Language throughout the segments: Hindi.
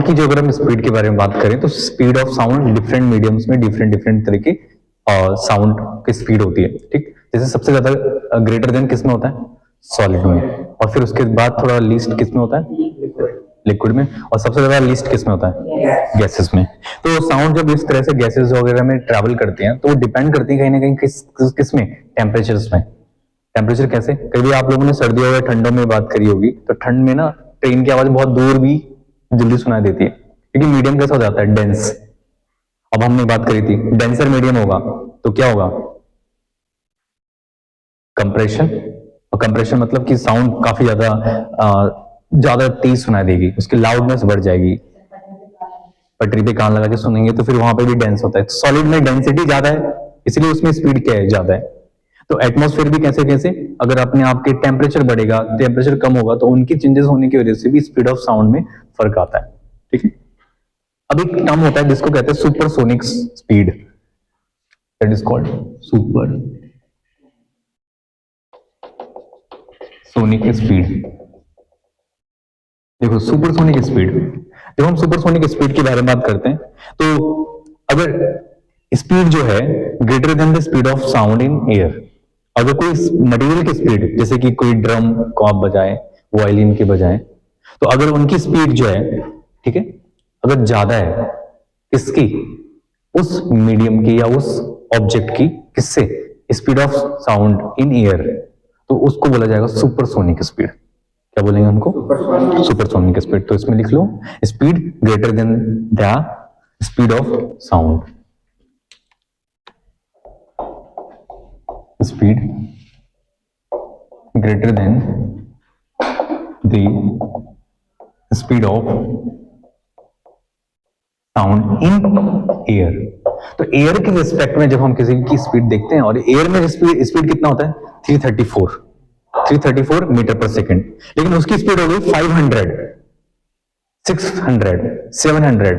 साउंड की जो अगर हम स्पीड के बारे में बात करें तो speed of sound different mediums में डिफरेंट डिफरेंट तरह की साउंड की स्पीड होती है, ठीक। जैसे सबसे ज्यादा ग्रेटर देन किस में होता है? सॉलिड में, और फिर उसके बाद थोड़ा लीस्ट किस में होता है? लिक्विड में, और सबसे ज्यादा लीस्ट किस में होता है? गैसेस में। तो साउंड जब इस तरह से गैसेस वगैरह में ट्रैवल करती हैं तो वो डिपेंड करती है कहीं ना कहीं किस में? टेम्परेचर्स में। टेम्परेचर कैसे? कभी आप लोगों ने सर्दियों या ठंडों में बात करी होगी, तो ठंड में ना ट्रेन की आवाज बहुत दूर भी जल्दी सुनाई देती है, क्योंकि मीडियम कैसा हो जाता है? डेंस। अब हमने बात करी थी डेंसर मीडियम होगा तो क्या होगा? कंप्रेशन। और कंप्रेशन मतलब कि साउंड काफी ज्यादा तेज सुनाई देगी, उसकी लाउडनेस बढ़ जाएगी। पटरी पे कान लगा के सुनेंगे तो फिर वहां पे भी डेंस होता है। तो सॉलिड में डेंसिटी ज्यादा है, इसलिए उसमें स्पीड क्या है? ज्यादा है। तो एटमॉस्फेयर भी कैसे कैसे, अगर अपने आपके टेम्परेचर बढ़ेगा, टेम्परेचर कम होगा, तो उनकी चेंजेस होने की वजह से भी स्पीड ऑफ साउंड में फर्क आता है, ठीक है। अब एक टर्म होता है जिसको कहते हैं supersonic speed, that is called super sonic speed. देखो सुपरसोनिक स्पीड, जब हम सुपरसोनिक स्पीड के बारे में बात करते हैं तो अगर स्पीड जो है greater than the speed of sound in air, अगर कोई मटेरियल की स्पीड, जैसे कि कोई ड्रम को आप बजाएं वायलिन के बजाएं, तो अगर उनकी स्पीड जो है, ठीक है, अगर ज्यादा है किसकी? उस मीडियम की या उस ऑब्जेक्ट की, किससे? Speed of sound in air, तो उसको बोला जाएगा सुपरसोनिक स्पीड। क्या बोलेंगे हमको? Supersonic speed. तो इसमें लिख लो speed greater than the speed of sound, speed greater than the speed of sound in air. तो एयर के रिस्पेक्ट में जब हम किसी की स्पीड देखते हैं, और एयर में स्पीड कितना होता है? 334 मीटर पर सेकेंड, लेकिन उसकी स्पीड हो गई 500, 600, 700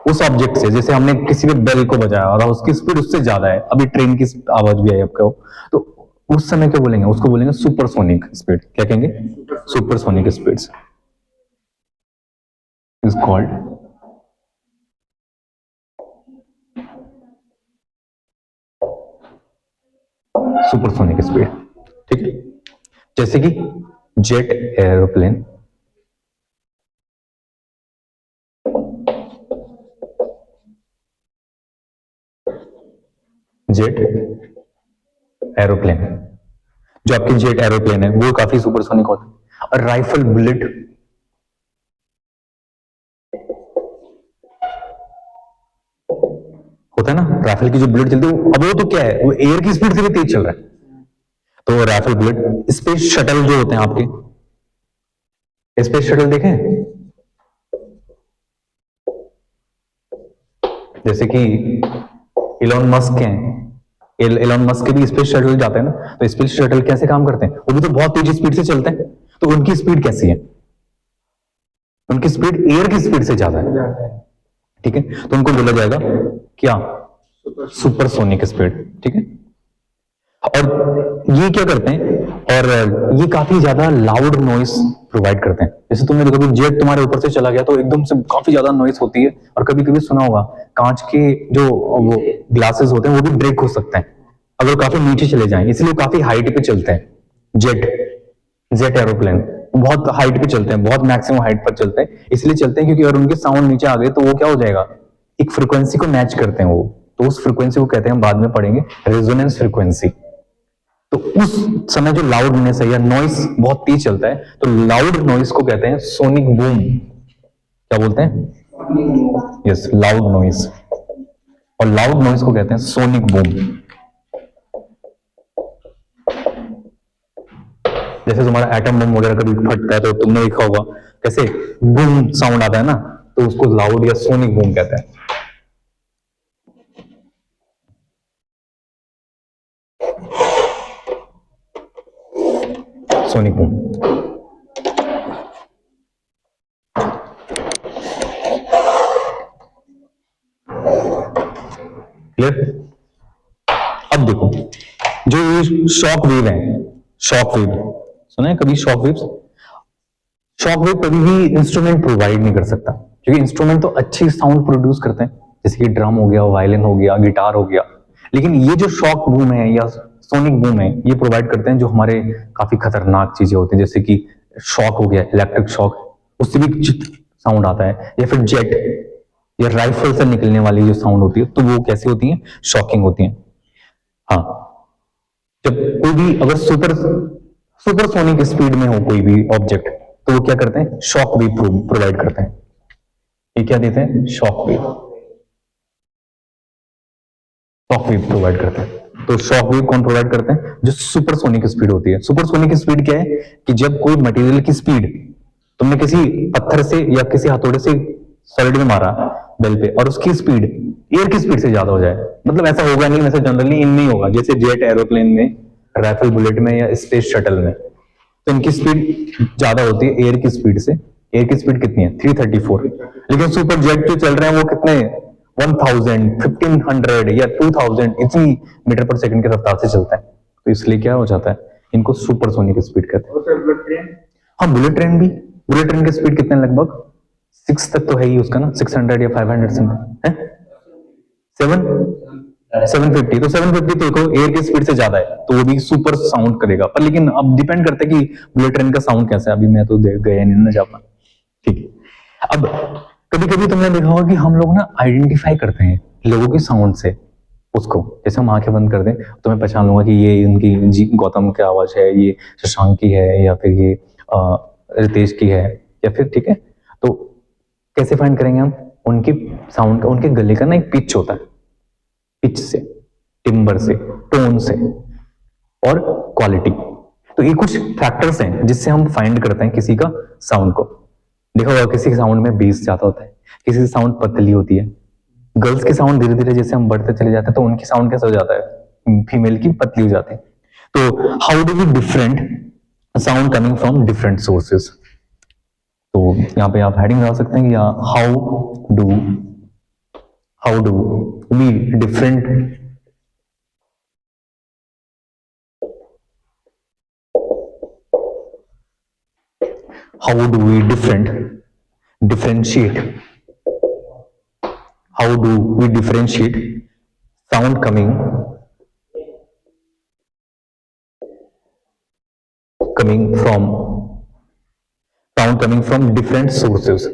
उस ऑब्जेक्ट से। जैसे हमने किसी भी बेल को बजाया और उसकी स्पीड उससे ज्यादा है, अभी ट्रेन की आवाज भी आई आपको, तो उस समय क्या बोलेंगे? उसको बोलेंगे सुपरसोनिक स्पीड। क्या कहेंगे? Supersonic speeds is called supersonic speed, ठीक है। जैसे कि जेट एरोप्लेन, जेट एरोप्लेन, जो आपकी जेट एरोप्लेन है वो काफी सुपरसोनिक होता है। और राइफल बुलेट, होता है ना, राइफल की जो बुलेट चलती है, अब वो तो क्या है, वो एयर की स्पीड से भी तेज चल रहा है। तो राइफल बुलेट, स्पेस शटल जो होते हैं आपके, स्पेस शटल देखें, जैसे कि इलॉन मस्क हैं, एलन मस्क के भी स्पेस शटल जाते हैं ना, तो स्पेस शटल कैसे काम करते हैं? वो भी तो बहुत तेज स्पीड से चलते हैं। तो उनकी स्पीड कैसी है? उनकी स्पीड एयर की स्पीड से ज्यादा है, ठीक है। तो उनको बोला जाएगा क्या? सुपरसोनिक स्पीड, ठीक है। और ये क्या करते हैं, और ये काफी ज्यादा लाउड नॉइस प्रोवाइड करते हैं। जैसे तुमने देखा कभी जेट तुम्हारे ऊपर से चला गया तो एकदम से काफी ज्यादा नॉइस होती है, और कभी कभी सुना होगा कांच के जो वो ग्लासेस होते हैं वो भी ब्रेक हो सकते हैं अगर काफी नीचे चले जाएं, इसलिए काफी हाइट पे चलते हैं। जेट एरोप्लेन बहुत हाइट पे चलते हैं, बहुत मैक्सिमम हाइट पर चलते हैं। इसलिए चलते हैं क्योंकि अगर उनके साउंड नीचे आ गए तो वो क्या हो जाएगा, एक फ्रीक्वेंसी को मैच करते हैं वो, तो उस फ्रीक्वेंसी को कहते हैं, हम बाद में पढ़ेंगे, रेजोनेंस फ्रीक्वेंसी। तो उस समय जो लाउडनेस है या नॉइस बहुत तेज चलता है, तो लाउड नॉइस को कहते हैं सोनिक बूम। क्या बोलते हैं? Yes, loud noise. और लाउड नॉइस को कहते हैं सोनिक बूम। जैसे तुम्हारा एटम बम वगैरह कभी फटता है तो तुमने देखा होगा कैसे बूम साउंड आता है ना, तो उसको लाउड या सोनिक बूम कहते हैं। Sonic boom. क्लियर? अब देखो जो ये शॉक वेव है, शॉक वेव सुना है कभी? शॉक वेव कभी भी इंस्ट्रूमेंट प्रोवाइड नहीं कर सकता। क्योंकि इंस्ट्रूमेंट तो अच्छी साउंड प्रोड्यूस करते हैं, जैसे कि ड्रम हो गया, वायलिन हो गया, गिटार हो गया, लेकिन ये जो शॉक बूम है या सोनिक बूम है, ये प्रोवाइड करते हैं जो हमारे काफी खतरनाक चीजें होती हैं, जैसे कि शॉक हो गया, इलेक्ट्रिक शॉक, उससे भी साउंड आता है, या फिर जेट या राइफल से निकलने वाली जो साउंड होती है, तो वो कैसी होती है, शॉकिंग होती है। हाँ, जब कोई भी अगर सुपरसोनिक स्पीड में हो कोई भी ऑब्जेक्ट, तो वो क्या करते हैं, शॉक वेव प्रोवाइड करते हैं। ये क्या देते हैं, शॉक वेव प्रोवाइड करते हैं। तो शॉक वेव कौन प्रोवाइड करते हैं, जो सुपरसोनिक स्पीड होती है। सुपरसोनिक स्पीड क्या है कि जब कोई मटेरियल की स्पीड तुमने किसी पत्थर से या किसी हथौड़े से सॉलिड में मारा बेल पे, और उसकी स्पीड एयर की स्पीड से ज्यादा हो जाए, मतलब ऐसा होगा नहीं, वैसे जनरली इनमें ही होगा, जैसे जेट एरोप्लेन में, राइफल बुलेट में, या स्पेस शटल में, तो इनकी स्पीड ज्यादा होती है एयर की स्पीड से। एयर की स्पीड कितनी है, 334, लेकिन सुपर जेट जो चल रहे हैं वो कितने, 1000, 1500 या 2000 इतनी मीटर पर सेकंड की रफ्तार से चलता है, तो इसलिए क्या हो जाता है, इनको सुपरसोनिक स्पीड कहते हैं। हाँ, बुलेट ट्रेन भी, बुलेट ट्रेन की स्पीड कितने, लगभग 6 तक तो है ही उसका ना, 600 या 500 समथिंग है, 750, तो 750 तो देखो एयर की स्पीड से ज्यादा है, तो वो भी सुपर साउंड करेगा, पर लेकिन अब डिपेंड करता है कि बुलेट ट्रेन का साउंड कैसा है, अभी मैं तो गया नहीं ना जापान। ठीक है, अब कभी कभी तुमने देखा होगा कि हम लोग ना आइडेंटिफाई करते हैं लोगों की साउंड से उसको, जैसे हम आंखें बंद कर दें तो मैं पहचान लूंगा कि ये उनकी गौतम की आवाज है, ये शशांक की है, या फिर ये रितेश की है, या फिर ठीक है, तो कैसे फाइंड करेंगे हम उनकी साउंड का, उनके गले का ना एक पिच होता है, पिच से, टिम्बर से, टोन से, और क्वालिटी, तो ये कुछ फैक्टर्स हैं जिससे हम फाइंड करते हैं किसी का साउंड को। देखा होगा किसी के साउंड में बेस ज्यादा होता है, किसी की साउंड पतली होती है, गर्ल्स की साउंड धीरे धीरे जैसे हम बढ़ते चले जाते हैं तो उनकी साउंड कैसा हो जाता है, फीमेल की पतली हो जाती है। तो how do we different sound coming from different sources, तो यहाँ पे आप हेडिंग लगा सकते हैं, या how do we different differentiate how do we differentiate sound coming from different sources?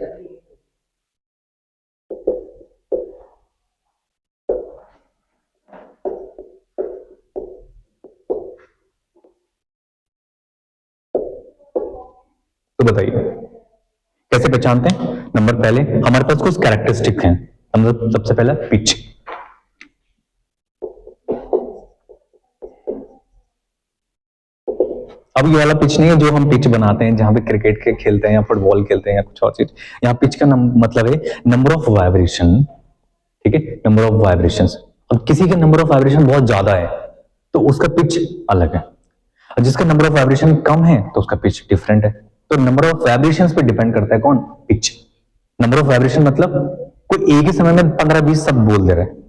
तो बताइए कैसे पहचानते हैं। नंबर पहले हमारे पास कुछ कैरेक्टरिस्टिक हैं, मतलब सबसे पहला पिच। अब ये वाला पिच नहीं है जो हम पिच बनाते हैं जहां पे क्रिकेट के खेलते हैं या फुटबॉल खेलते हैं या कुछ और चीज। यहाँ पिच का मतलब है नंबर ऑफ वाइब्रेशन, ठीक है, नंबर ऑफ वाइब्रेशंस। अब किसी के नंबर ऑफ वाइब्रेशन बहुत ज्यादा है तो उसका पिच अलग है, और जिसका नंबर ऑफ वाइब्रेशन कम है तो उसका पिच डिफरेंट है। तो नंबर ऑफ वाइब्रेशंस पे डिपेंड करता है कौन, पिच। नंबर ऑफ वाइब्रेशन मतलब कोई एक ही समय में 15-20 शब्द बोल दे रहा है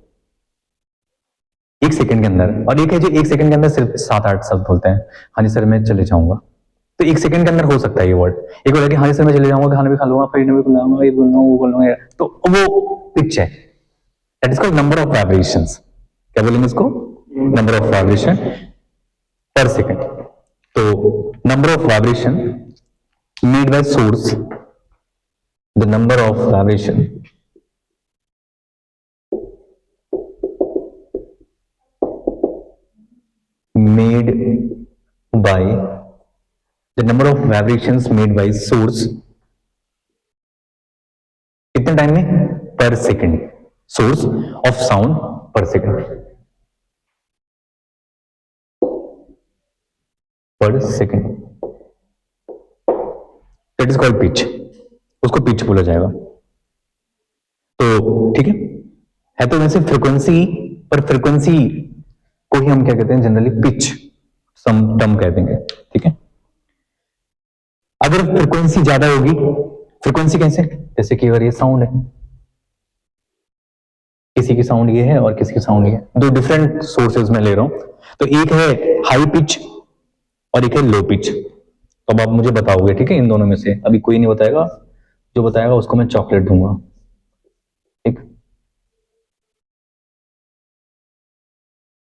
एक सेकंड के अंदर, और एक है जो एक सेकंड के अंदर सिर्फ 7-8 शब्द बोलते हैं, हाँ जी सर मैं चले जाऊंगा, तो एक सेकंड के अंदर हो सकता है ये वर्ड। एक बोला कि हाँ जी सर मैं चले जाऊंगा, खाना भी खा लूंगा, फिर भी बुलाऊंगा, ये बोलूंगा, वो बोलूंगा, तो वो पिच है, that is called number of vibrations. क्या बोलेंगे इसको, नंबर ऑफ वाइब्रेशन पर सेकंड। तो number of vibration made by source, the number of vibration made by the number of vibrations made by source कितने टाइम में, पर सेकंड, सोर्स ऑफ साउंड पर सेकंड, पर second, that is called pitch, उसको पिच बोला जाएगा। तो ठीक है तो वैसे फ्रीक्वेंसी, पर फ्रीक्वेंसी को ही हम क्या कहते हैं जनरली पिच, सम टर्म कह देंगे, ठीक है। अगर फ्रीक्वेंसी ज्यादा होगी, फ्रीक्वेंसी कैसे, जैसे कि अगर ये साउंड है, किसी की साउंड ये है और किसी की साउंड ये है, दो डिफरेंट सोर्सेज में ले रहा हूं, तो एक है हाई पिच और एक है लो पिच। तो अब आप मुझे बताओगे, ठीक है, इन दोनों में से अभी कोई नहीं बताएगा, जो बताएगा उसको मैं चॉकलेट दूंगा, ठीक।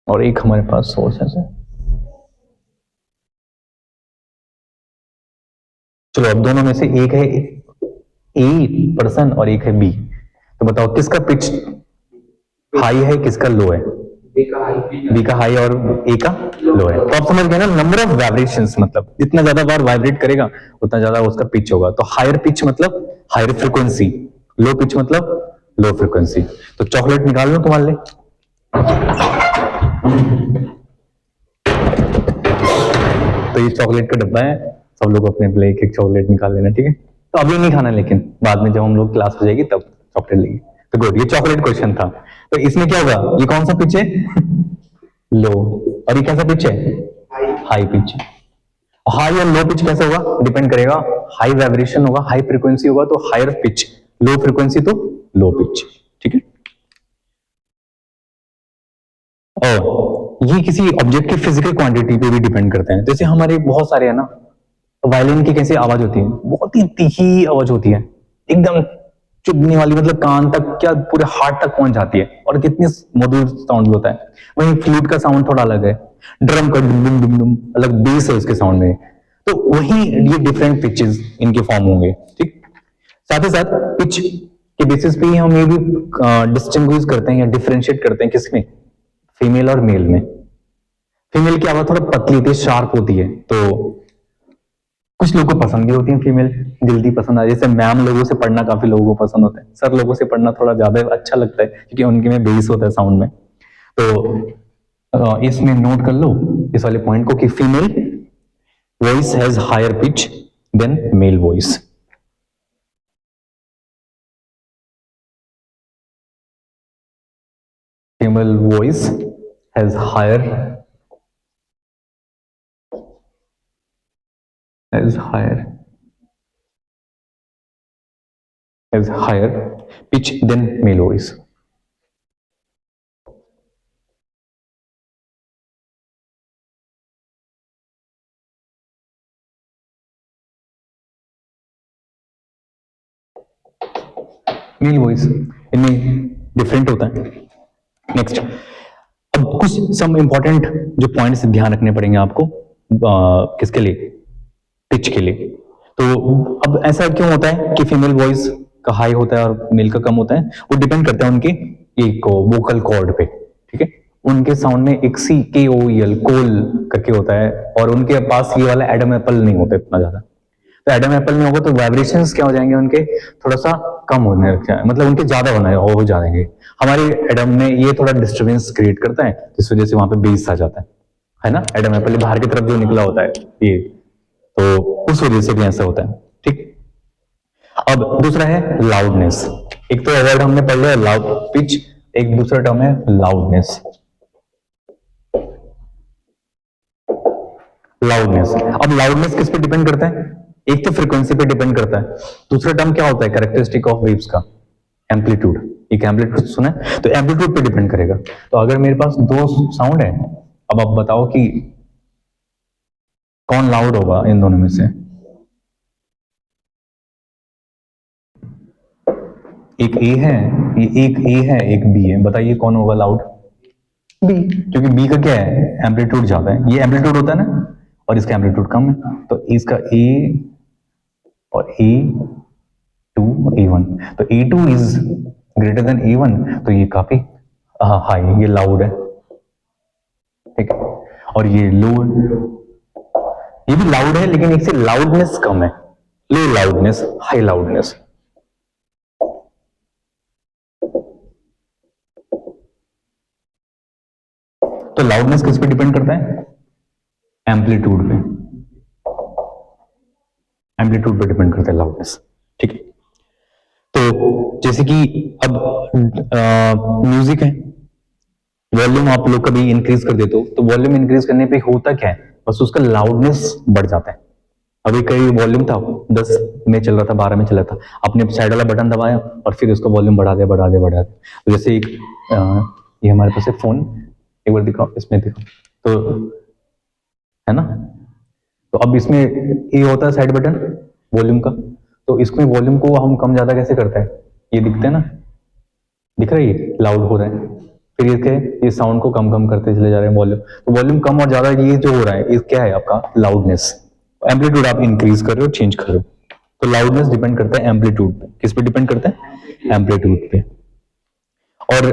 और एक हमारे पास सोर्सेस है। चलो अब दोनों में से एक है ए पर्सन और एक है बी, तो बताओ किसका पिच हाई है किसका लो है? बी का हाई और ए का लो है। तो आप समझ गए ना, नंबर ऑफ वाइब्रेशंस, मतलब जितना ज्यादा बार वाइब्रेट करेगा उतना ज्यादा उसका पिच होगा। तो हायर पिच मतलब हायर फ्रीक्वेंसी, लो पिच मतलब लो फ्रीक्वेंसी। तो चॉकलेट निकाल लो तुम्हारे लिए। तो ये चॉकलेट का डब्बा है, सब लोग अपने अपने एक एक चॉकलेट निकाल लेना, ठीक है। तो अभी नहीं खाना, लेकिन बाद में जब हम लोग क्लास हो जाएगी तब चॉकलेट लेंगे। तो गुड, ये चॉकलेट क्वेश्चन था। तो इसमें क्या होगा, ये कौन सा पिच है? लो। और ये कैसा पिच है? High pitch. हाई और लो पिच कैसे होगा, डिपेंड करेगा, हाई वाइब्रेशन होगा, हाई फ्रीक्वेंसी होगा तो हायर पिच, लो फ्रीक्वेंसी तो लो पिच, ठीक है। और ये किसी ऑब्जेक्ट की फिजिकल क्वांटिटी पे भी डिपेंड करते हैं। जैसे हमारे बहुत सारे है ना, वायलिन की कैसी आवाज होती है, बहुत ही तीखी आवाज होती है, एकदम चुभने वाली, मतलब कान तक क्या पूरे हार्ट तक पहुंच जाती है, और कितनी मधुर साउंड भी होता है। वहीं फ्लूट का साउंड थोड़ा अलग है, ड्रम का डुम डुम डुम डुम अलग बेस है उसके साउंड में। तो वही ये डिफरेंट पिचेस इनके फॉर्म होंगे, ठीक। साथ ही साथ पिच के बेसिस पे ही हम ये भी डिस्टिंग्विश करते हैं या डिफरेंशिएट करते हैं, किसमें? फीमेल और मेल में। फीमेल की आवाज थोड़ा पतली होती है, शार्प होती है, तो कुछ लोगों को पसंद भी होती है फीमेल, जल्दी पसंद आ, जैसे मैम लोगों से पढ़ना काफी लोगों को पसंद होता है, सर लोगों से पढ़ना थोड़ा ज्यादा अच्छा लगता है क्योंकि उनके में बेस होता है साउंड में। तो इसमें नोट कर लो इस वाले पॉइंट को कि female voice has higher pitch than male voice. Female voice has higher has higher pitch than male voice. Male voice इनमें डिफरेंट होता है। नेक्स्ट, अब कुछ सम इंपॉर्टेंट जो पॉइंट्स ध्यान रखने पड़ेंगे आपको, किसके लिए? पिच के लिए। तो अब ऐसा क्यों होता है कि फीमेल वॉइस का हाई होता है और मेल का कम होता है? वो डिपेंड करता है उनके एक वोकल कॉर्ड पे, ठीक है। उनके साउंड में एक सी के ओ एल कोल करके होता है, और उनके पास ये वाला एडम एप्पल नहीं होता इतना ज्यादा। तो एडम एप्पल नहीं होगा तो वाइब्रेशंस क्या हो जाएंगे उनके, थोड़ा सा कम होने लग जाए, मतलब उनके ज्यादा होना हो जाएंगे। हमारे एडम में ये थोड़ा डिस्टर्बेंस क्रिएट करता है, जिस वजह से वहां पे बेस आ जाता है ना। एडम एप्पल बाहर की तरफ जो निकला होता है ये, तो उस वजह से भी ऐसा होता है, ठीक। अब दूसरा है लाउडनेस। एक तो वर्ड हमने पढ़ लिया लाउड पिच, एक दूसरा टर्म है लाउडनेस। लाउडनेस, अब लाउडनेस किस पे डिपेंड करता है? एक तो फ्रीक्वेंसी पे डिपेंड करता है, दूसरा टर्म क्या होता है कैरेक्टरिस्टिक ऑफ वेव्स का? एम्पलीट्यूड। एक एम्पलीट्यूड सुना है, तो एम्पलीट्यूड पे डिपेंड करेगा। तो अगर मेरे पास दो साउंड है, अब आप बताओ कि कौन लाउड होगा इन दोनों में से? एक ए है, ये एक ए है एक बी है, बताइए कौन होगा लाउड? बी, क्योंकि बी का क्या है, एम्पलीट्यूड ज्यादा है, ये एम्पलीट्यूड होता है ना, और इसका एम्पलीट्यूड कम है, तो इसका ए और ए टू ए वन, तो A two is greater than A one, तो ये काफी हाई, ये लाउड है, ठीक है। और ये लो, ये भी लाउड है लेकिन इससे लाउडनेस कम है, लो लाउडनेस हाई लाउडनेस। तो लाउडनेस किस पे डिपेंड करता है? एम्पलीट्यूड पे, एम्पलीट्यूड पे डिपेंड करता है लाउडनेस, ठीक है। तो जैसे कि अब म्यूजिक है, वॉल्यूम आप लोग कभी इंक्रीज कर देते हो, तो वॉल्यूम इंक्रीज करने पे होता क्या है, बस उसका लाउडनेस बढ़ जाता है। अभी कई वॉल्यूम था 10 में चल रहा था, 12 में चल रहा था, आपने साइड वाला बटन दबाया और फिर उसका वॉल्यूम बढ़ा दिया बढ़ा दिया बढ़ा दिया। तो जैसे एक ये हमारे पास है फोन, एक बार दिखाओ, इसमें दिखाओ, तो है ना, तो अब इसमें ये होता है साइड बटन वॉल्यूम का, तो इसमें वॉल्यूम को हम कम ज्यादा कैसे करते हैं, ये दिखते हैं ना, दिख रहा है ये लाउड हो रहा है, फिर ये साउंड को कम कम करते चले जा रहे हैं वॉल्यूम, तो वॉल्यूम कम और ज्यादा ये जो हो रहा है ये क्या है आपका लाउडनेस। एम्पलीट्यूड आप इंक्रीज कर रहे हो चेंज कर रहे हो, तो लाउडनेस डिपेंड करता है एम्पलीट्यूड पे। किस पे डिपेंड करता है, एम्पलीट्यूड पे। और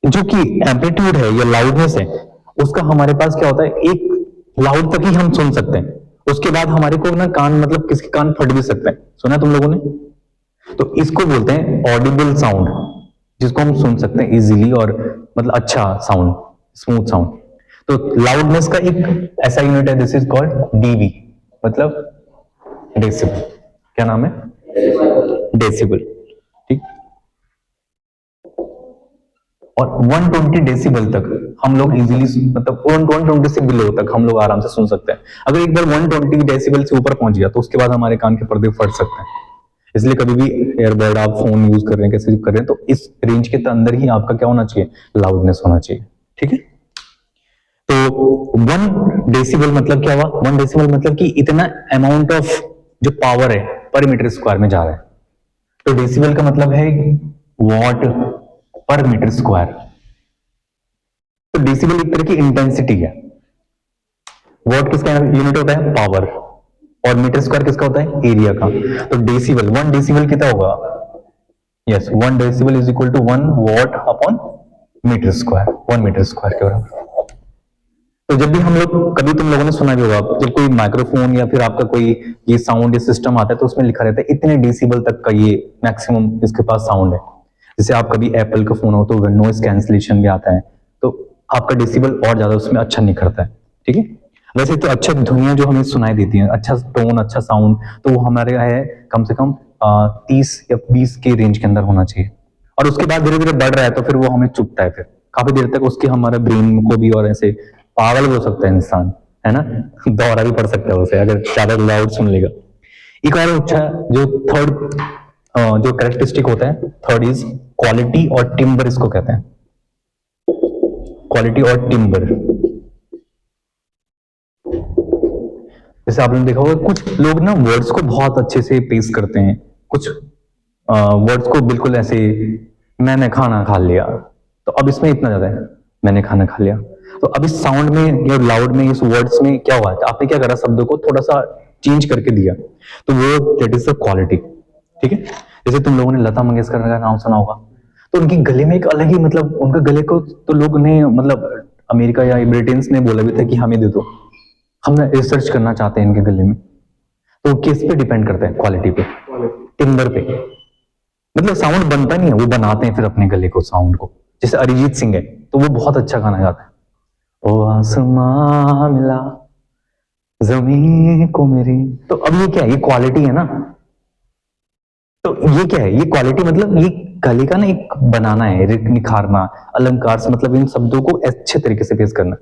जो कि एम्पलीट्यूड है या लाउडनेस है उसका हमारे पास क्या होता है, एक लाउड तक ही हम सुन सकते हैं, उसके बाद हमारे को ना कान मतलब किसके कान फट भी सकते हैं, सुना तुम लोगों ने, तो इसको बोलते हैं ऑडिबल साउंड, जिसको हम सुन सकते हैं इजीली और मतलब अच्छा साउंड, स्मूथ साउंड। तो लाउडनेस का एक ऐसा यूनिट है, दिस इज कॉल्ड डीबी, मतलब डेसिबल। क्या नाम है, डेसिबल, ठीक। और 120 डेसिबल तक हम लोग इजीली मतलब 120 से बिलो तक हम लोग आराम से सुन सकते हैं। अगर एक बार 120 डेसिबल से ऊपर पहुंच गया तो उसके बाद हमारे कान के पर्दे फट सकते हैं। इसलिए कभी भी एयरबड आप फोन यूज कर रहे हैं, कैसे कर रहे हैं, तो इस रेंज के अंदर ही आपका क्या होना चाहिए, लाउडनेस होना चाहिए, ठीक है। तो 1 डेसिबल मतलब क्या हुआ, 1 डेसिबल मतलब कि इतना अमाउंट ऑफ जो पावर है पर मीटर स्क्वायर में जा रहा है। तो डेसिबल का मतलब है वॉट पर मीटर स्क्वायर। तो डेसिबल एक तरह की इंटेंसिटी है, वॉट किसका यूनिट होता है, पावर, और मीटर स्क्वायर किसका होता है, एरिया का। तो डेसिबल 1 डेसिबल कितना होगा, yes 1 decibel is equal to 1 watt upon meter square, 1 meter square के बराबर। तो जब भी हम लोग, कभी तुम लोगों ने सुना भी होगा, जब कोई माइक्रोफोन या फिर आपका कोई ये साउंड सिस्टम आता है तो उसमें लिखा रहता है इतने डेसिबल तक का ये मैक्सिमम इसके पास साउंड है। जैसे आप कभी एप्पल का फोन हो तो नॉइस कैंसिलेशन भी आता है, तो आपका डेसिबल और ज्यादा उसमें अच्छा निखरता है, ठीक है। वैसे तो अच्छा ध्वनियां जो हमें सुनाई देती हैं, अच्छा टोन, अच्छा साउंड, तो वो हमारे है कम से कम 30 या 20 के रेंज के अंदर होना चाहिए। और उसके बाद धीरे धीरे बढ़ रहा है तो फिर वो हमें चुभता है, फिर काफी देर तक उसके हमारे ब्रेन को भी, और ऐसे पागल भी हो सकता है इंसान, है ना, दौरा भी पड़ सकता है उसे अगर ज्यादा लाउड सुन लेगा। एक और अच्छा जो थर्ड जो कैरेक्टरिस्टिक होता है, थर्ड इज क्वालिटी और टिम्बर, इसको कहते हैं क्वालिटी और टिम्बर। जैसे आपने देखा होगा कुछ लोग ना वर्ड्स को बहुत अच्छे से पेश करते हैं, कुछ वर्ड्स को बिल्कुल ऐसे, मैंने खाना खा लिया, तो अब इसमें इतना ज्यादा है, मैंने खाना खा लिया, तो अब इस साउंड में या लाउड में इस वर्ड्स में क्या हुआ, आपने क्या करा, शब्दों को थोड़ा सा चेंज करके दिया, तो वो दैट इज द क्वालिटी, ठीक है। जैसे तुम लोगों ने लता मंगेशकर का नाम सुना होगा, तो उनकी गले में एक अलग ही मतलब, उनका गले को तो लोग ने मतलब अमेरिका या ब्रिटेन ने बोला भी था कि हमें दे दो, हम रिसर्च करना चाहते हैं इनके गले में। तो किस पे डिपेंड करते हैं, क्वालिटी पे, टिम्बर पे। मतलब साउंड बनता नहीं है, वो बनाते हैं फिर अपने गले को, साउंड को। जैसे अरिजीत सिंह है तो वो बहुत अच्छा गाना गाता है, ओ आसमां मिला जमीन को मेरी, तो अब ये क्या है, ये क्वालिटी है ना। तो ये क्या है, ये क्वालिटी मतलब ये गले का ना एक बनाना है, निखारना, अलंकार से मतलब इन शब्दों को अच्छे तरीके से पेश करना,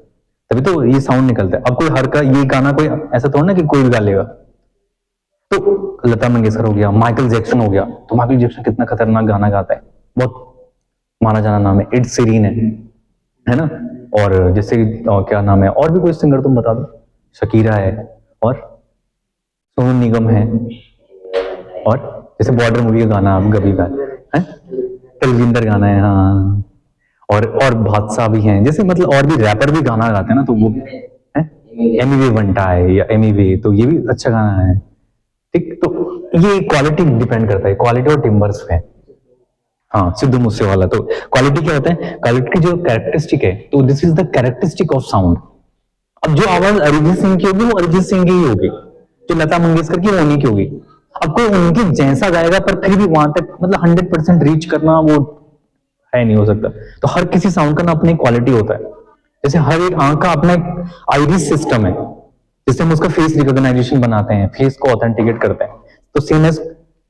तभी तो ये साउंड निकलता है। अब कोई हर का ये गाना कोई ऐसा थोड़ा ना कि कोई भी गा लेगा। तो लता मंगेशकर हो गया, माइकल जैक्सन हो गया, तो माइकल जैक्सन कितना खतरनाक गाना गाता है, बहुत माना जाना नाम है। एड सीरीन है ना, और जैसे क्या नाम है, और भी कोई सिंगर तुम बता दो, शकीरा है, और सोनू निगम है, और जैसे बॉर्डर मूवी का गाना आप कभी गा है, तलविंदर गाना है, हाँ, और बादशाह भी हैं, जैसे मतलब और भी रैपर भी गाना गाते हैं ना, तो वो है एमी वे वंटा है या एमी वे, तो ये भी अच्छा गाना है, ठीक। तो ये क्वालिटी डिपेंड करता है, क्वालिटी और टिम्बर्स पे। हाँ, सिद्धू मूसेवाला, तो क्वालिटी क्या होता है, क्वालिटी की जो कैरेक्टरिस्टिक है, तो this is the characteristic of sound. अब जो आवाज अरिजीत सिंह की होगी वो अरिजीत सिंह की ही होगी, जो लता मंगेशकर की वो उन्हीं की होगी। अब कोई उनके जैसा गाएगा पर फिर भी वहां तक मतलब 100% रीच करना वो है, नहीं हो सकता। तो हर किसी साउंड का ना अपनी क्वालिटी होता है। जैसे हर एक आंख का अपना एक आइरिस सिस्टम है, जिससे हम उसका फेस रिकॉग्नाइजेशन बनाते हैं, फेस को ऑथेंटिकेट करते हैं। तो सेम एज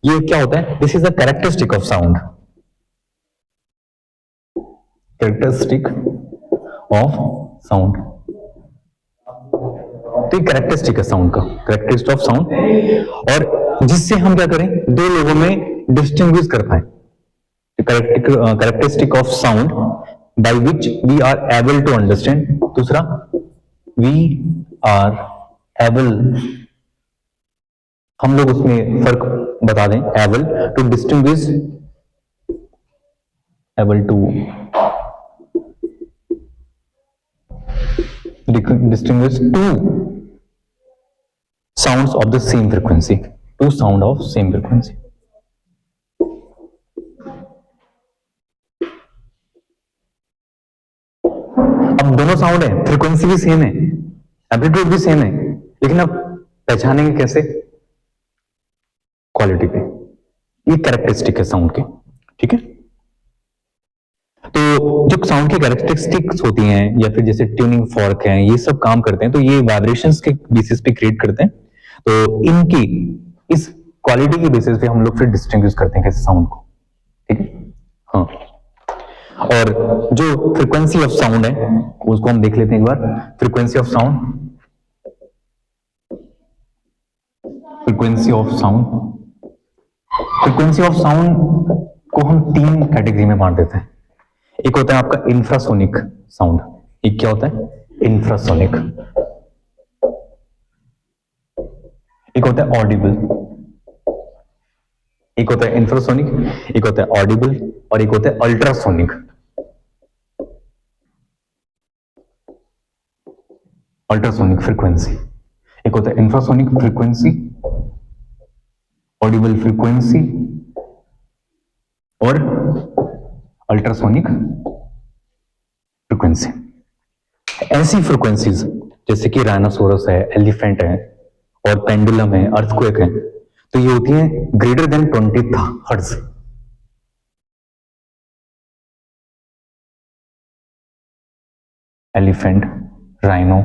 ये क्या होता है, this is the characteristic of sound, characteristic of sound. तो ये कैरेक्टरिस्टिक है साउंड का, कैरेक्टरिस्टिक ऑफ साउंड, और जिससे हम क्या करें, दो लोगों में डिस्टिंग्विश कर पाए। Characteristic of sound by which we are able to understand, दूसरा वी आर एबल हम लोग उसमें फर्क बता दें, able to distinguish, able to distinguish two sounds of the same frequency, two sound of same frequency. अब दोनों साउंड है, फ्रीक्वेंसी भी सेम है, एम्पलीट्यूड भी सेम है, लेकिन अब पहचानेंगे कैसे? क्वालिटी पे। ये कैरेक्टरिस्टिक है साउंड के, ठीक है। तो जो साउंड की कैरेक्टरिस्टिक्स होती हैं या फिर जैसे ट्यूनिंग फॉर्क है, ये सब काम करते हैं, तो ये वाइब्रेशंस के बेसिस पे क्रिएट करते हैं। तो इनकी इस क्वालिटी के बेसिस पे हम लोग फिर डिस्टिंग्विश करते हैं कैसे साउंड को, ठीक है। हाँ, और जो फ्रीक्वेंसी ऑफ साउंड है उसको हम देख लेते हैं एक बार। Frequency of sound, frequency of sound, frequency of sound को हम तीन कैटेगरी में बांट देते हैं। एक होता है आपका इंफ्रासोनिक साउंड। एक क्या होता है? इंफ्रासोनिक। एक होता है ऑडिबल। एक होता है इंफ्रासोनिक, एक होता है ऑडिबल, और एक होता है अल्ट्रासोनिक। Ultrasonic frequency. एक होता है इंफ्रासोनिक फ्रीक्वेंसी, ऑडिबल फ्रीक्वेंसी और अल्ट्रासोनिक फ्रीक्वेंसी। ऐसी फ्रीक्वेंसीज जैसे कि राइनोसोरस है, एलिफेंट है और पेंडुलम है, अर्थक्वेक है, तो ये होती है greater than 20 hertz. Elephant, rhino,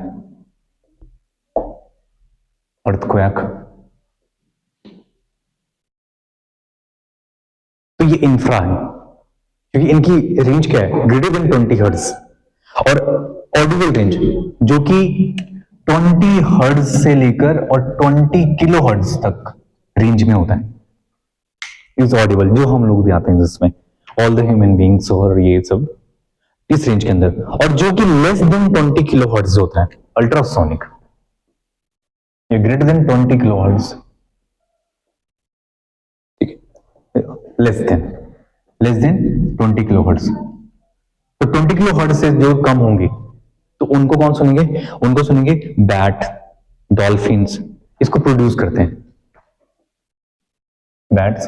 earthquake, तो ये इंफ्रा है क्योंकि इनकी रेंज क्या है? Greater than 20 hertz. और ऑडिबल रेंज जो कि 20 हर्ट्ज से लेकर और 20 किलो हर्ट्ज तक रेंज में होता है, इज ऑडिबल, जो हम लोग भी आते हैं जिसमें ऑल द ह्यूमन बीइंग्स और ये सब इस रेंज के अंदर। और जो कि लेस देन 20 किलो हर्ट्ज होता है अल्ट्रासोनिक, ये greater than 20 kilo hertz, less than 20 kilo hertz. तो 20 किलो हर्ट्ज से जो कम होंगी तो उनको कौन सुनेंगे? उनको सुनेंगे बैट, डॉल्फिन्स, इसको प्रोड्यूस करते हैं बैट्स,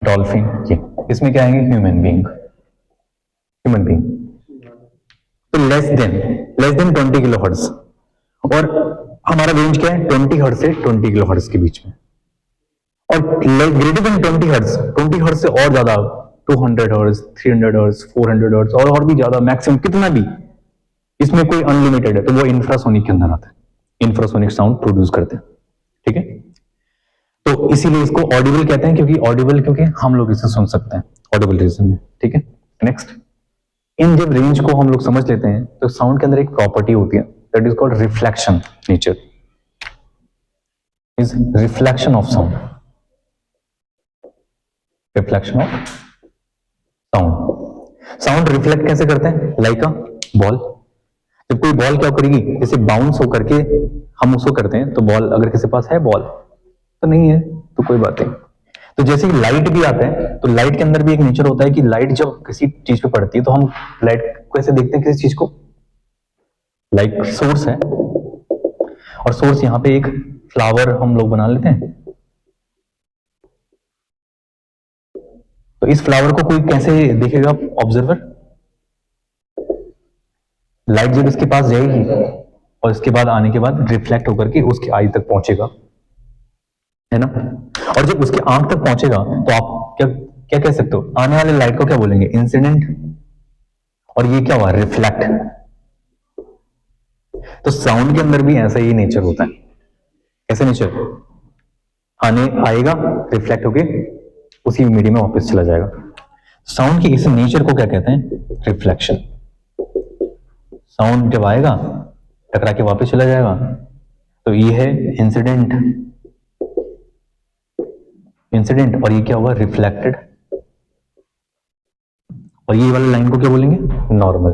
डॉल्फिन, ये इसमें क्या आएंगे? Human being. तो लेस देन 20 किलो हर्ट्ज। और हमारा रेंज क्या है? 20 हर्ट्ज से 20 किलो हर्ट्ज के बीच में। और ग्रेटर देन 20 हर्ट्ज, 20 हर्ट्ज से और ज्यादा 200 हर्ट्ज, 300 हर्ट्ज, 400 हर्ट्ज और भी ज्यादा, मैक्सिमम कितना भी, इसमें कोई अनलिमिटेड है, तो वो इंफ्रासोनिक के अंदर आता है। इंफ्रासोनिक साउंड प्रोड्यूस करते हैं, ठीक है। तो इसीलिए इसको ऑडिबल कहते हैं, क्योंकि हम लोग इसे सुन सकते हैं ऑडिबल रीजन में, ठीक है। नेक्स्ट, इन जब रेंज को हम लोग समझ लेते हैं तो साउंड के अंदर एक प्रॉपर्टी होती है that is called reflection nature, is reflection of sound, reflection of sound reflect कैसे करते हैं? Like a ball. जब कोई बॉल क्या करेगी, जैसे बाउंस होकर के हम उसको करते हैं, तो बॉल अगर किसी पास है बॉल तो नहीं है तो कोई बात नहीं। तो जैसे कि लाइट भी आता है, तो लाइट के अंदर भी एक नेचर होता है कि लाइट जब किसी चीज पे पड़ती है तो हम लाइट को ऐसे देखते हैं, किसी चीज को लाइक सोर्स है, और सोर्स यहां पे एक फ्लावर हम लोग बना लेते हैं। तो इस फ्लावर को कोई कैसे देखेगा? ऑब्जर्वर। लाइट जब इसके पास जाएगी और इसके बाद आने के बाद रिफ्लेक्ट होकर के उसकी आई तक पहुंचेगा, है ना। और जब उसके आंख तक पहुंचेगा तो आप क्या क्या कह सकते हो? आने वाले लाइट को क्या बोलेंगे? इंसिडेंट। और ये क्या हुआ? रिफ्लेक्ट। तो साउंड के अंदर भी ऐसा ही नेचर होता है। कैसे नेचर? आएगा, रिफ्लेक्ट होके उसी मीडियम में वापस चला जाएगा। साउंड के इस नेचर को क्या कहते हैं? रिफ्लेक्शन। साउंड जब आएगा टकरा के वापस चला जाएगा, तो ये है इंसिडेंट, और ये क्या हुआ? रिफ्लेक्टेड। और ये वाली लाइन को क्या बोलेंगे? नॉर्मल।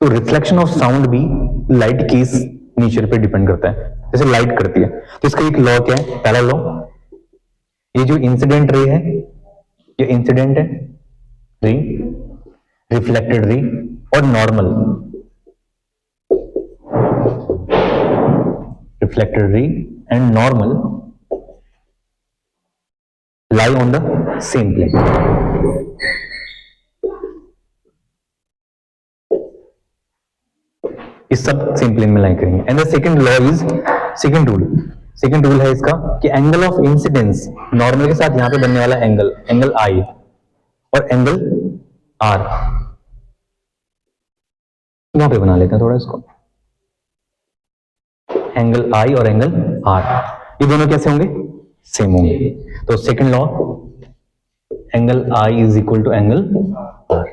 तो रिफ्लेक्शन ऑफ साउंड भी लाइट की नेचर पे डिपेंड करता है, जैसे लाइट करती है। तो इसका एक लॉ क्या है, पहला लॉ, ये जो इंसिडेंट रे है, ये इंसिडेंट है रे, रिफ्लेक्टेड रे और normal, reflected ray and normal lie on the same plane. इस सब सेम प्लेन में लाई करेंगे। And the second law is, second rule है इसका कि एंगल ऑफ इंसिडेंस नॉर्मल के साथ यहां पे बनने वाला एंगल, एंगल आई और एंगल आर, यहां पे बना लेते हैं थोड़ा इसको, एंगल आई और एंगल आर, ये दोनों कैसे होंगे, सेम होंगे। तो second law, angle I is equal to angle R,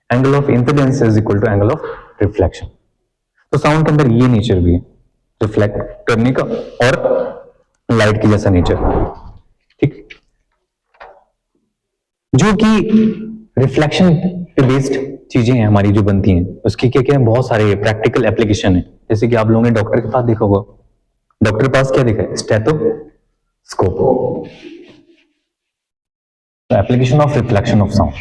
angle of incidence is equal to angle of reflection. तो साउंड के अंदर ये नेचर भी है, रिफ्लेक्ट करने का और लाइट की जैसा नेचर, ठीक। जो कि रिफ्लेक्शन पे बेस्ड चीजें हैं हमारी जो बनती हैं, उसकी क्या क्या है, बहुत सारे प्रैक्टिकल एप्लीकेशन है। जैसे कि आप लोगों ने डॉक्टर के पास देखा होगा, डॉक्टर के पास क्या देखा है, stethoscope, application of reflection of sound.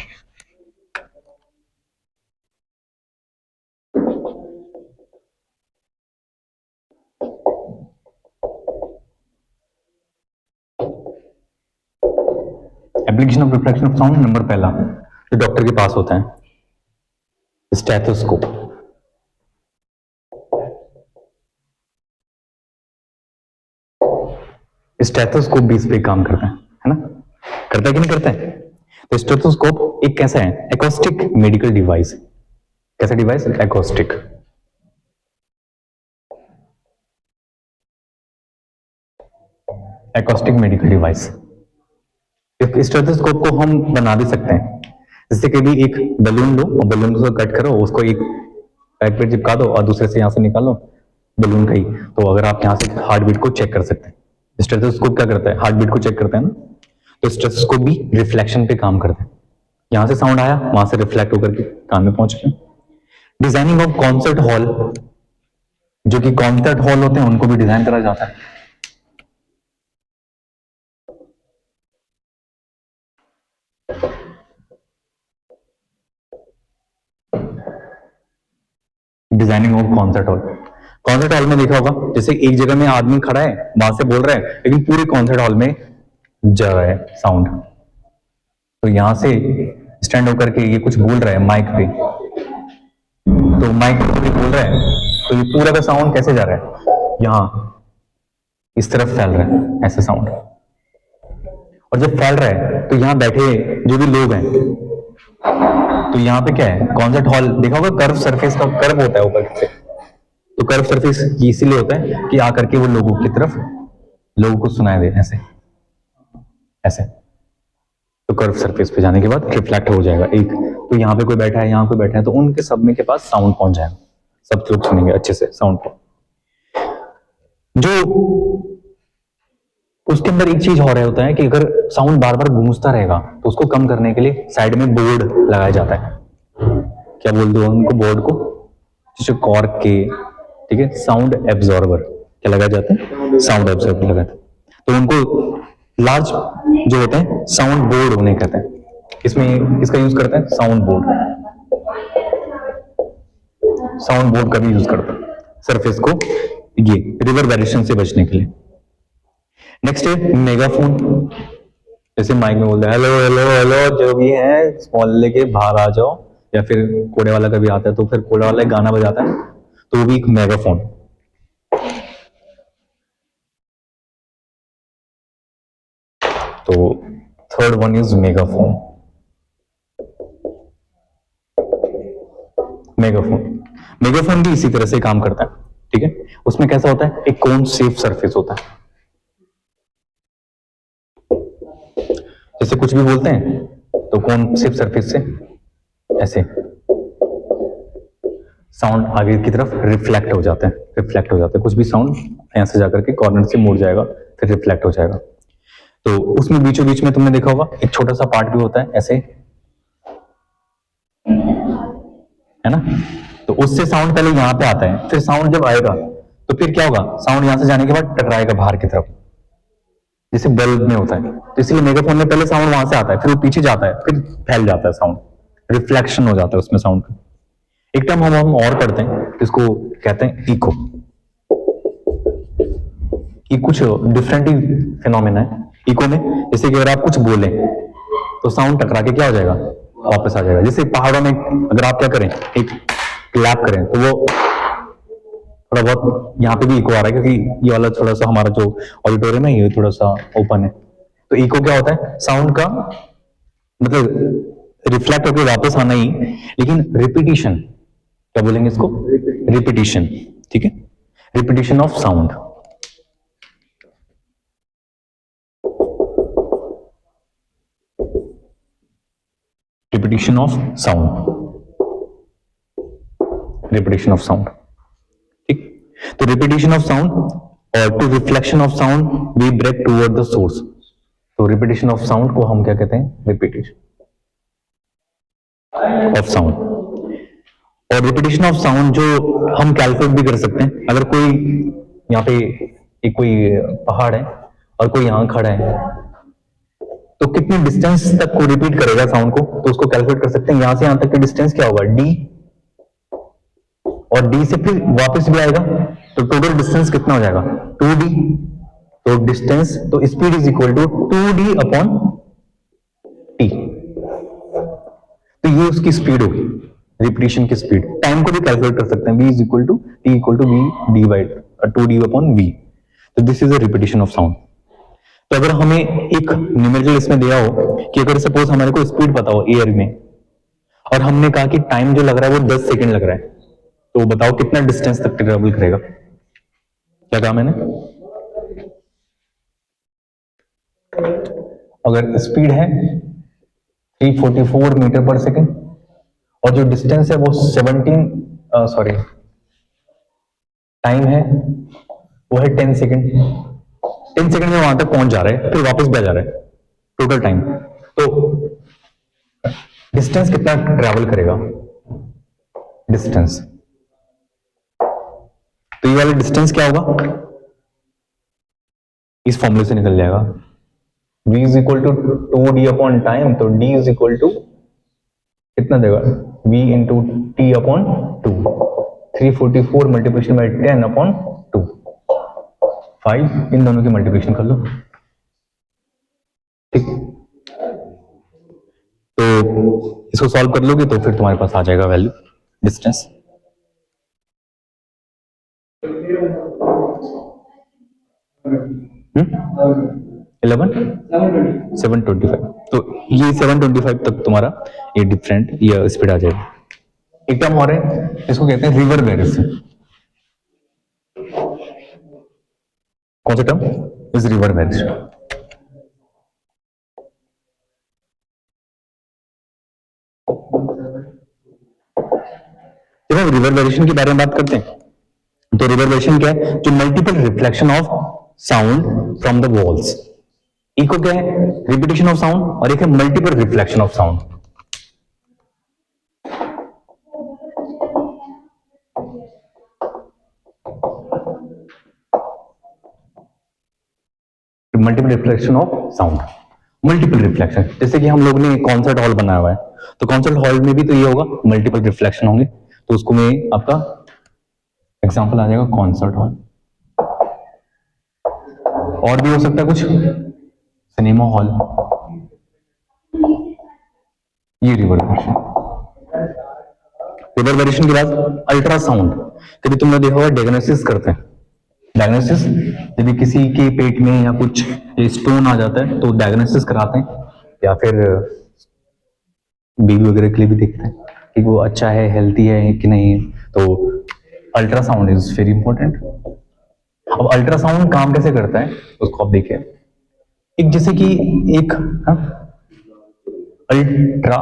Application of reflection of sound number पहला जो डॉक्टर के पास होता है, स्टेथोस्कोप। स्टेथोस्कोप भी इस पे काम करता है ना, करता है कि नहीं करता है। तो स्टेथोस्कोप एक कैसा है, एकॉस्टिक मेडिकल डिवाइस। कैसा device, acoustic. Acoustic medical device. Stethoscope को हम बना भी सकते हैं, जैसे कि भी एक बलून लो और बलून को कट करो, उसको एक बैक पे चिपका दो और दूसरे से यहां से निकालो बलून का ही, तो अगर आप यहां से हार्ट बीट को चेक कर सकते हैं। स्टेथोस्कोप क्या करता है, हार्ट बीट को चेक करता है ना। तो स्टेथोस्कोप भी रिफ्लेक्शन पे काम करता है, यहां से साउंड आया, वहां से रिफ्लेक्ट होकर के कान में पहुंच गया। डिजाइनिंग ऑफ कॉन्सर्ट हॉल, जो कि कॉन्सर्ट हॉल होते हैं उनको भी डिजाइन करा जाता है। Designing of concert hall, concert hall में देखा होगा, जैसे एक जगह में आदमी खड़ा है, वहां से बोल रहा है, लेकिन पूरे कॉन्सर्ट हॉल में जा रहा है साउंड। तो यहां से स्टैंड होकर के ये कुछ बोल रहा है माइक पे, तो माइक पे बोल रहा है, तो ये पूरा का साउंड कैसे जा रहा है, यहां इस तरफ फैल रहा है ऐसा साउंड। और जब फैल रहा है तो यहां बैठे जो भी लोग हैं, तो यहाँ पे क्या है, कॉन्सर्ट हॉल देखा होगा, कर्व सरफेस का कर्व होता है ऊपर से, तो कर्व सरफेस इसीलिए होता है कि आकर के वो लोगों की तरफ, लोगों को सुनाई दे ऐसे ऐसे। तो कर्व सरफेस पे जाने के बाद रिफ्लेक्ट हो जाएगा एक, तो यहाँ पे कोई बैठा है, यहाँ कोई बैठा है, तो उनके सब में के पास साउंड पहुंच जाएगा, सब लोग सुनेंगे अच्छे से साउंड को। जो उसके अंदर एक चीज हो रहा होता है कि अगर साउंड बार बार गूंजता रहेगा तो उसको कम करने के लिए साइड में बोर्ड लगाया जाता है, क्या बोल दो उनको बोर्ड को, जैसे कॉर्क के, ठीक है, साउंड एब्जॉर्बर, क्या लगाया जाता है, साउंड एब्जॉर्बर लगाते हैं। तो उनको लार्ज जो होते हैं साउंड बोर्ड उन्हें कहते हैं। इसमें इसका यूज करते हैं साउंड बोर्ड, साउंड बोर्ड का भी यूज करते हैं सरफेस को ये रिवर्बरेशन से बचने के लिए। नेक्स्ट है मेगाफोन, जैसे माइक में बोलते हैं हेलो हेलो हेलो, जो भी है मोहल्ले के बाहर आ जाओ, या फिर कोड़े वाला कभी आता है तो फिर कोड़े वाला गाना बजाता है, तो वो भी एक मेगाफोन। तो third one is megaphone. Megaphone भी इसी तरह से काम करता है, ठीक है। उसमें कैसा होता है, एक कोन शेप सरफेस होता है, जैसे कुछ भी बोलते हैं तो कोन शेप सरफेस से ऐसे साउंड आगे की तरफ रिफ्लेक्ट हो जाते हैं, कुछ भी साउंड यहां से जाकर के कॉर्नर से मुड़ जाएगा, फिर रिफ्लेक्ट हो जाएगा। तो उसमें बीचों बीच में तुमने देखा होगा एक छोटा सा पार्ट भी होता है ऐसे, है ना, तो उससे साउंड पहले यहाँ पे आता है, फिर साउंड जब आएगा तो फिर क्या होगा, साउंड यहां से जाने के बाद टकराएगा बाहर की तरफ, जैसे बल्ब में होता है। तो इसलिए मेगाफोन में पहले साउंड वहां से आता है, फिर वो पीछे जाता है, फिर फैल जाता है साउंड, रिफ्लेक्शन हो जाता है उसमें साउंड का। एक टर्म हम और पढ़ते हैं, इसको कहते हैं इको। ये कुछ डिफरेंट ही फिनोमेना है इको में। जैसे कि अगर आप कुछ बोलें तो साउंड टकरा के क्या हो जाएगा, वापस आ जाएगा। जैसे पहाड़ों में अगर आप क्या करें, एक क्लैप करें तो वो थोड़ा बहुत यहाँ पे भी इको आ रहा है, क्योंकि ये वाला थोड़ा सा हमारा जो ऑडिटोरियम है ये थोड़ा सा ओपन है। तो इको क्या होता है, साउंड का मतलब रिफ्लेक्ट होकर वापस आना ही, लेकिन रिपीटिशन, क्या बोलेंगे इसको, रिपीटिशन, ठीक है, repetition of sound. Repetition of sound, repetition of sound, ठीक। तो रिपीटिशन ऑफ साउंड और to reflection of sound we break toward the source. तो रिपीटिशन ऑफ साउंड को हम क्या कहते हैं, रिपीटिशन ऑफ साउंड। और रिपीटिशन ऑफ साउंड जो हम कैलकुलेट भी कर सकते हैं। अगर कोई यहाँ पे एक कोई पहाड़ है और कोई यहां खड़ा है, तो कितनी डिस्टेंस तक को रिपीट करेगा साउंड को, तो उसको कैलकुलेट कर सकते हैं। यहां से यहां तक की डिस्टेंस क्या होगा, डी, और डी से फिर वापस भी आएगा, तो टोटल डिस्टेंस कितना हो जाएगा, 2d। तो डिस्टेंस, तो speed is equal to 2d upon T. तो ये उसकी स्पीड होगी, रिपीटिशन की स्पीड। टाइम को भी कैलकुलेट कर सकते हैं, v is equal to T equal to V D by 2d upon V. तो this is a repetition of sound. तो अगर हमें एक न्यूमेरिकल इसमें दिया हो कि अगर सपोज हमारे को स्पीड पता हो एयर में, और हमने कहा कि टाइम जो लग रहा है वो 10 सेकंड लग रहा है, तो बताओ कितना डिस्टेंस तक ट्रेवल करेगा। क्या कहा मैंने, अगर स्पीड है 344 मीटर पर सेकंड और जो डिस्टेंस है वो 17 टाइम है वो है 10 सेकंड। 10 सेकंड में वहां तक पहुंच जा रहा है, फिर वापस भी आ जा रहा है, टोटल टाइम। तो डिस्टेंस कितना ट्रेवल करेगा, डिस्टेंस, तो ये वाला डिस्टेंस क्या होगा, इस फॉर्मूले से निकल जाएगा, v is equal to 2d upon time. तो d इज इक्वल टू कितना देगा, v into t upon 2, 344 multiplication by 10 upon 2, 5, इन दोनों की मल्टीप्लिकेशन कर लो, ठीक। तो इसको सॉल्व कर लोगे तो फिर तुम्हारे पास आ जाएगा वैल्यू, डिस्टेंस। इलेवन 725। तो ये 725 तक तुम्हारा ये डिफरेंट ये स्पीड आ जाएगा। एक टर्म और है, इसको कहते हैं रिवर वेरिएशन। कौन सा टर्म, इज रिवर वेरिएशन। जब हम रिवर वेरिएशन के बारे में बात करते हैं तो रिवर वेरिएशन क्या है, जो multiple reflection of sound from the walls. Echo क्या है, रिपीटिशन ऑफ साउंड, और एक है multiple reflection of sound. Multiple reflection of sound, multiple reflection. जैसे कि हम लोग ने कॉन्सर्ट हॉल बनाया हुआ है, तो कॉन्सर्ट हॉल में भी तो ये होगा, मल्टीपल रिफ्लेक्शन होंगे। तो उसको में आपका एग्जांपल आ जाएगा कॉन्सर्ट हॉल। और भी हो सकता है कुछ, सिनेमा हॉल, ये रिवर वेरिएशन। रिवर वेरिएशन के बाद अल्ट्रासाउंड। कभी तुमने देखा होगा डायग्नोसिस करते हैं, डायग्नोसिस, यदि किसी के पेट में या कुछ स्टोन आ जाता है तो डायग्नोसिस कराते हैं, या फिर बेबी वगैरह के लिए भी देखते हैं कि वो अच्छा है, हेल्थी है कि नहीं। तो अल्ट्रासाउंड इज वेरी इंपॉर्टेंट। अब अल्ट्रासाउंड काम कैसे करता है उसको आप देखिए। एक जैसे कि एक अल्ट्रा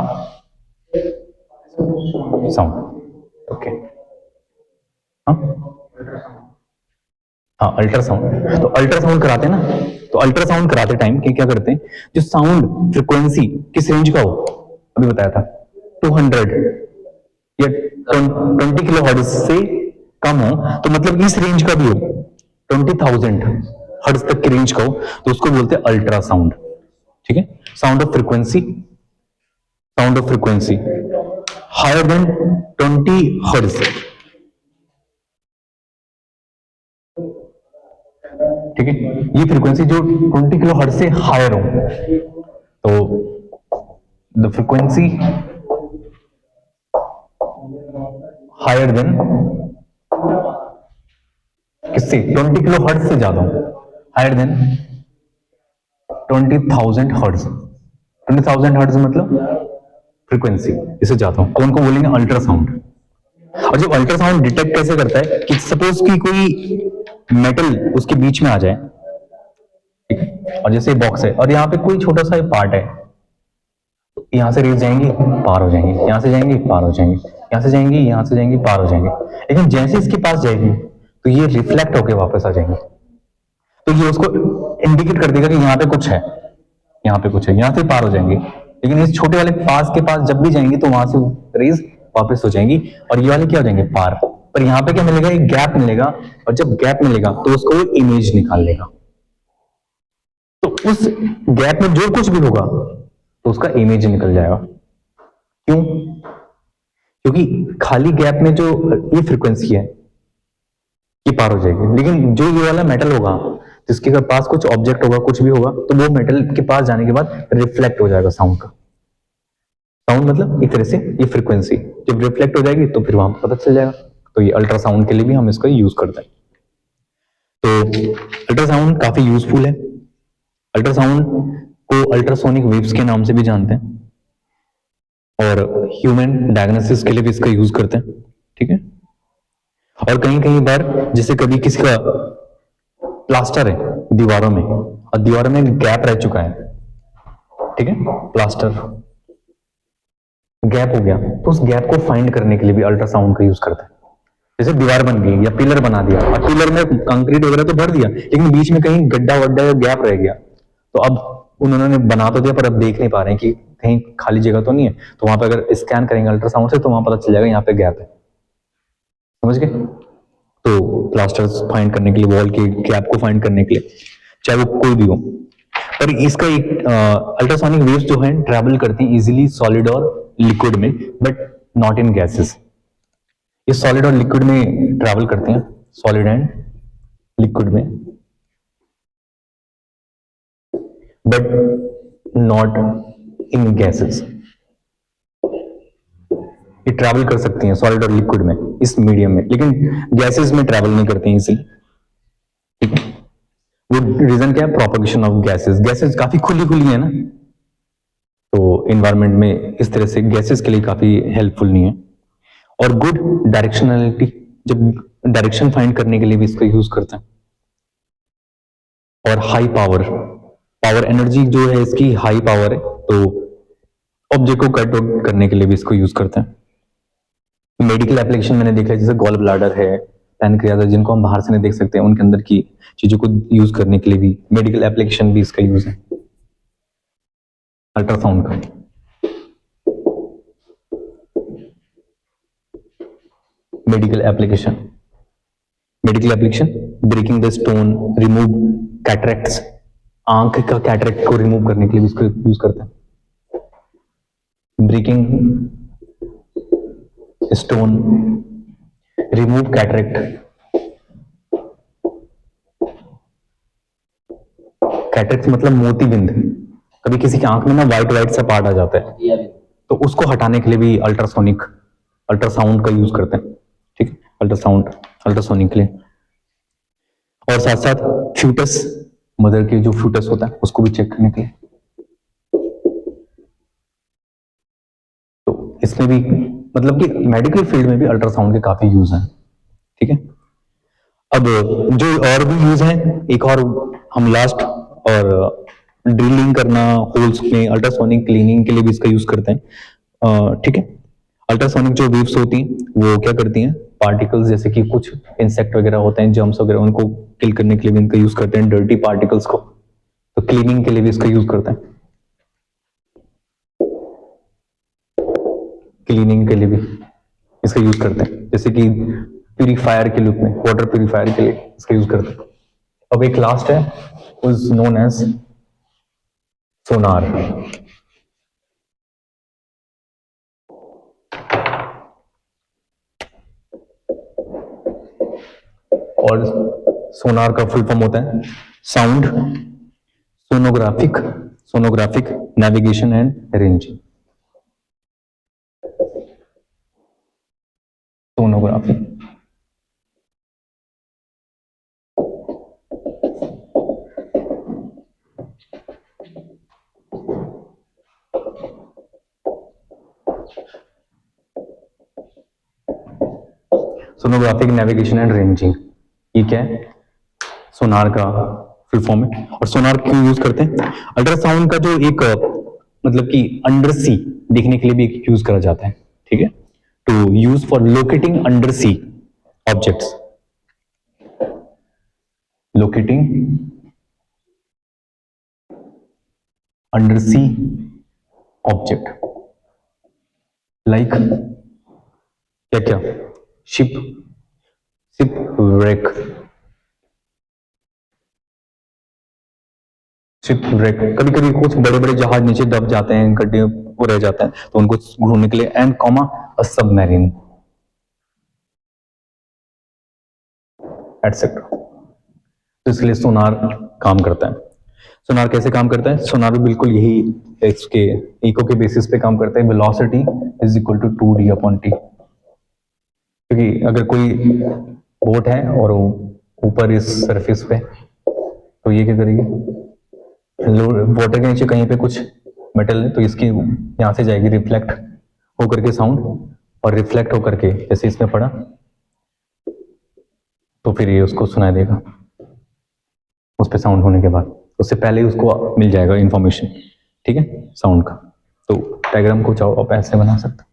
साउंड, ओके, हाँ अल्ट्रासाउंड। तो अल्ट्रासाउंड कराते हैं ना, तो अल्ट्रासाउंड कराते टाइम क्या करते हैं, जो साउंड फ्रिक्वेंसी किस रेंज का हो, अभी बताया था 200 या 20 किलो हर्ट्ज से कम हो, तो मतलब इस रेंज का भी हो, 20,000 हर्ट्ज तक की रेंज का हो, तो उसको बोलते हैं अल्ट्रासाउंड। ठीक है, sound of frequency, higher than 20 hertz. ठीक है, ये फ्रीक्वेंसी जो 20 किलो हर्ट्ज से हायर हो, तो द फ्रीक्वेंसी हायर देन किससे, 20 किलो हर्ट्ज से ज्यादा हो, हायर देन 20,000 हर्ट्ज। 20,000 हर्ट्ज मतलब फ्रीक्वेंसी, इससे ज्यादा हो तो उनको बोलेंगे अल्ट्रासाउंड। और जब अल्ट्रासाउंड डिटेक्ट कैसे करता है कि सपोज कि कोई मेटल उसके बीच में आ जाए, ठीक है, और जैसे बॉक्स है और यहाँ पे कोई छोटा सा पार्ट है, यहां से रेज जाएंगी पार हो जाएंगी, यहां से जाएंगी पार हो जाएंगी, यहां से जाएंगी, यहां से जाएंगी पार हो जाएंगी, लेकिन जैसे इसके पास जाएगी तो ये रिफ्लेक्ट होके वापस आ जाएंगी। तो ये उसको इंडिकेट कर देगा कि यहाँ पे कुछ है, यहाँ पे कुछ है, यहां से पार हो जाएंगे। लेकिन इस छोटे वाले पास के पास जब भी जाएंगी तो वहां से रेज वापस हो जाएंगी और ये वाले क्या हो जाएंगे, पार। पर यहाँ पे क्या मिलेगा, एक गैप मिलेगा, और जब गैप मिलेगा तो उसको वो इमेज निकाल लेगा। तो उस गैप में जो कुछ भी होगा तो उसका इमेज निकल जाएगा। क्यों? क्योंकि खाली गैप में जो ये फ्रीक्वेंसी है ये पार हो जाएगी, लेकिन जो ये वाला मेटल होगा जिसके पास कुछ ऑब्जेक्ट होगा, कुछ भी होगा, तो वो मेटल के पास जाने के बाद रिफ्लेक्ट हो जाएगा साउंड का। साउंड मतलब एक तरह से ये फ्रीक्वेंसी जब रिफ्लेक्ट हो जाएगी तो फिर वहां पता चल जाएगा। तो ये अल्ट्रासाउंड के लिए भी हम इसका यूज करते हैं। तो अल्ट्रासाउंड काफी यूजफुल है। अल्ट्रासाउंड को अल्ट्रासोनिक वेव्स के नाम से भी जानते हैं और ह्यूमन डायग्नोसिस के लिए भी इसका यूज करते हैं। ठीक है, और कहीं कहीं बार जैसे कभी किसी का प्लास्टर है दीवारों में और दीवारों में गैप रह चुका है, ठीक है, प्लास्टर गैप हो गया, तो उस गैप को फाइंड करने के लिए भी अल्ट्रासाउंड का यूज करते हैं। जैसे दीवार बन गई या पिलर बना दिया और पिलर में कंक्रीट वगैरह तो भर दिया, लेकिन बीच में कहीं गड्ढा वड्ढा या गैप रह गया, तो अब उन्होंने बना तो दिया पर अब देख नहीं पा रहे हैं कि कहीं खाली जगह तो नहीं है। तो वहां पे अगर स्कैन करेंगे अल्ट्रासाउंड से तो वहां पता चल जाएगा यहाँ पे गैप है। समझ गए? तो प्लास्टर्स फाइंड करने के लिए, वॉल के गैप को फाइंड करने के लिए, चाहे वो कोई भी हो। पर इसका एक अल्ट्रासोनिक वेव्स जो है ट्रैवल करती हैं इजीली सॉलिड और लिक्विड में, बट नॉट इन गैसेस। ये सॉलिड और लिक्विड में ट्रैवल करते हैं, सॉलिड एंड लिक्विड में, बट नॉट इन गैसेस। ये ट्रैवल कर सकती हैं सॉलिड और लिक्विड में, इस मीडियम में, लेकिन गैसेस में ट्रैवल नहीं करती हैं इजीली। ठीक है, वो रीजन क्या है, प्रोपगेशन ऑफ गैसेस। गैसेस काफी खुली खुली है ना, तो इन्वायरमेंट में इस तरह से गैसेस के लिए काफी हेल्पफुल नहीं है। और गुड डायरेक्शनलिटी, जब डायरेक्शन फाइंड करने के लिए भी इसका यूज करते हैं। और हाई पावर, पावर एनर्जी जो है इसकी हाई पावर है, तो ऑब्जेक्ट को कट आउट करने के लिए भी इसको यूज करते हैं। मेडिकल एप्लीकेशन मैंने देखा है, जैसे गॉल ब्लाडर है, पैनक्रियाज है, जिनको हम बाहर से नहीं देख सकते, उनके अंदर की चीजों को यूज करने के लिए भी मेडिकल एप्लीकेशन भी इसका यूज है अल्ट्रासाउंड का। Medical application, breaking the stone, remove cataracts, आंख का कैटरेक्ट को रिमूव करने के लिए भी इसको यूज करते हैं। Breaking stone, remove cataract. Cataract मतलब मोतीबिंद। कभी किसी की आंख में ना व्हाइट व्हाइट सा पार्ट आ जाता है, तो उसको हटाने के लिए भी अल्ट्रासाउंड का यूज करते हैं। ठीक है, अल्ट्रासोनिक के लिए। और साथ साथ फ्यूटस, मदर के जो फ्यूटस होता है उसको भी चेक करने के लिए। तो इसमें भी मतलब कि मेडिकल फील्ड में भी अल्ट्रासाउंड के काफी यूज हैं। ठीक है, अब जो और भी यूज है, एक और हम लास्ट, और ड्रिलिंग करना होल्स में, अल्ट्रासोनिक क्लीनिंग के लिए भी इसका यूज करते हैं। ठीक है, अल्ट्रासोनिक जो वेव्स होती हैं वो क्या करती हैं, पार्टिकल्स जैसे कि कुछ इंसेक्ट वगैरह होते हैं, जर्म्स वगैरह, उनको किल करने के लिए भी इनका यूज करते हैं, डर्टी पार्टिकल्स को। तो क्लीनिंग के लिए भी इसका यूज करते हैं, क्लीनिंग के लिए भी। इसका यूज करते हैं, जैसे कि प्यूरीफायर के रूप में, वाटर प्यूरीफायर के लिए इसका यूज करते हैं। अब एक लास्ट है, इज नोन एज सोनार। और सोनार का फुल फॉर्म होता है sound sonographic navigation and ranging. Sonography sonographic navigation and ranging, ये क्या है? सोनार का फुल फॉर्म है। और सोनार क्यों यूज करते हैं? अल्ट्रासाउंड का जो एक मतलब कि अंडर सी देखने के लिए भी यूज करा जाता है, ठीक है, to use for locating under sea objects, locating under sea object, like क्या क्या, शिप wreck, कभी कभी कुछ बड़े बड़े जहाज नीचे दब जाते हैं, गड्ढे वो रह जाते हैं, तो उनको ढूंढने के लिए and comma a submarine etcetera, तो इसलिए सोनार काम करता है। सोनार कैसे काम करता है? सोनार भी बिल्कुल यही इसके इको के बेसिस पे काम करता है, velocity is equal to 2d upon T. क्योंकि अगर कोई बोट है और ऊपर इस सरफेस पे, तो ये क्या करेगी, वाटर के नीचे कहीं पे कुछ मेटल है, तो इसकी यहां से जाएगी रिफ्लेक्ट होकर के साउंड, और रिफ्लेक्ट होकर के जैसे इसमें पड़ा तो फिर ये उसको सुनाई देगा, उस पर साउंड होने के बाद, उससे पहले ही उसको मिल जाएगा इंफॉर्मेशन, ठीक है, साउंड का। तो डायग्राम को चाहो आप ऐसे बना सकते,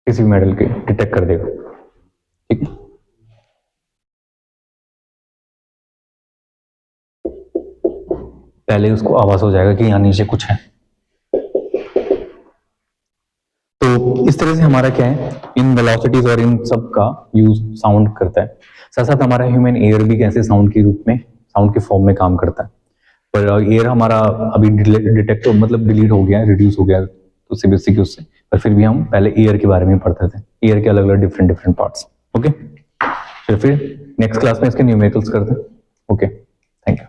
किसी भी मेटल के डिटेक्ट कर देगा, ठीक है। पहले उसको आवाज हो जाएगा कि यहां नीचे कुछ है। तो इस तरह से हमारा क्या है, इन वेलोसिटीज और इन सब का यूज साउंड करता है। साथ साथ हमारा ह्यूमन एयर भी कैसे साउंड के रूप में, साउंड के फॉर्म में काम करता है। पर एयर हमारा अभी डिटेक्ट मतलब डिलीट हो गया, रिड्यूस हो गया तो सीबीएसई के उससे, पर फिर भी हम पहले एयर के बारे में पढ़ते थे, एयर के अलग अलग डिफरेंट पार्ट्स। ओके, फिर नेक्स्ट क्लास में इसके न्यूमेरिकल्स करते हैं। Okay, thank you.